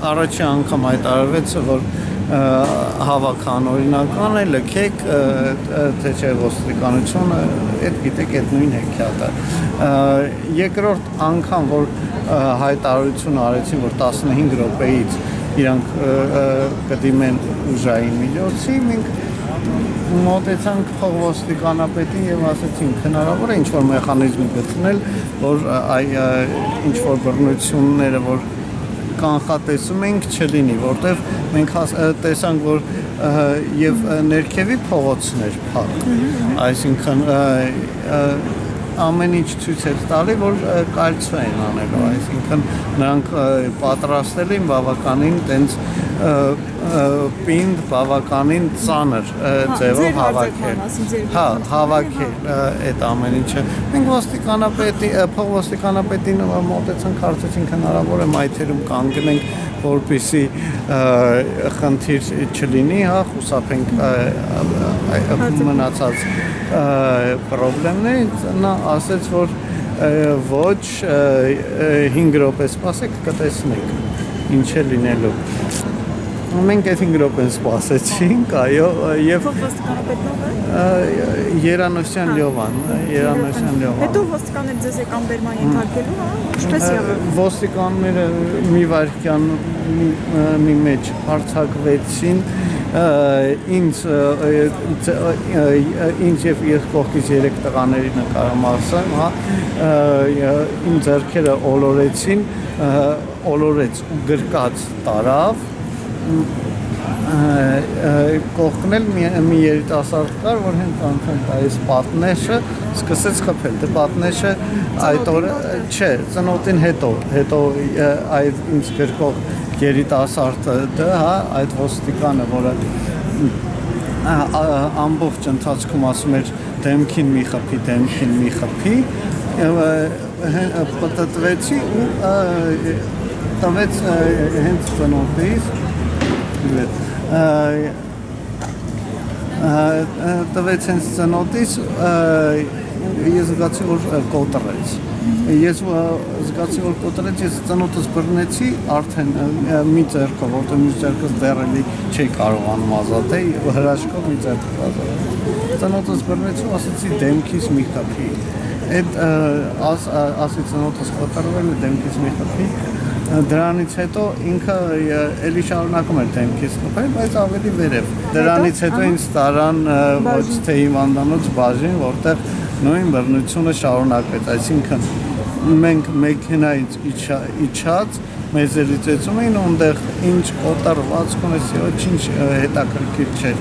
Առաջի անգամ հայտարարվեց, որ հավաքան օրինական է, լքեք, թե չէ ոստիկանությունը, այդ գիտեք, այդ նույն հեքիաթը։ Երկրորդ անգամ, որ հայտարարություն արեցին, որ 15 րոպեից իրանք կդիմեն ուժային միջոցի, մենք մոտեցանք փոխոստիկանապետին եւ ասացինք հնարավոր է ինչ-որ մեխանիզմ գտնել, որ ինչ-որ բռնությունները, որ կանխատեսում ենք չլինի, որտեվ մենք տեսանք, որ եւ ներքևի փողոցներ փակ, այսինքն ամեն ինչ ցույց էր տալի, որ կայացու են անելու, այսինքն նրանք պատրաստել են բավականին տենց պինդ բավականին ծանր ձևով հավաքել։ Հա, հավաքել այդ ամեն ինչը։ Մենք ոստիկանապետին մոտեցանք, կարծեցինք հնարավոր է մայթերում կանգնենք, որպեսզի խնդիր չլինի, հա, խուսափենք մնացած պրոբլեմներից, նա ասեց, որ ոչ 5 րոպե սպասեք, կտեսնենք ինչ է լինելու։ Մենք այդ 5 րոպեն սպասեցինք, այո, եւ Երանոսյան Լյովան, Հետո ոստիկանները ձեզ եկան բերման ենթարկելու, հա, ինչպես եղավ։ Ոստիկանները մի վայրկյանի մեջ հարձակվեցին, ինձ եւ ես կողքից 3 տղաների նկարամասեմ, հա, իմ ձեռքերը ոլորեց ու գրկած տարավ, կողքնել մի երիտասարդ կար, որ հենց անգամ այս պատնեշը սկսեց խփել, դե պատնեշը այդ օրը, չէ, ծնոտին հետո այդ ինձ գրկող երիտասարդը, հա, այդ ոստիկանը, որը ամբողջ ընթացքում ասում էր դեմքին մի խփի, պտտվեցի ու տվեց հենց ծնոտից, տվեց հենց ծնոտից, ես զգացի, որ կոտրեց։ Ես ծնոտս բռնեցի արդեն մի ձեռքով, որտեղ մի ձեռքս դեռ էլի չի կարողանում ազատել, հրաշքով մի ձեռքով ազատել։ Ծնոտս բռնեցի ու ասեցի դեմքից մի խփի։ Այդ ասի ծնոտս կոտրվել է դեմքից մի խփի։ Դրանից հետո ինքը էլի շարունակում էր դեմքից խփել, բայց ավելի վերև։ Դրանից հետո ինձ տարան ոչ թե հիվանդանոց բաժին, որտեղ նույն բռնությունը շարունակվեց, այսինքն մենք մեքենայից իջած մեզ էլի ծեծում էին, ունդեղ ինչ կոտրված կունեցի, ոչ ինչ հետաքրքիր չէր։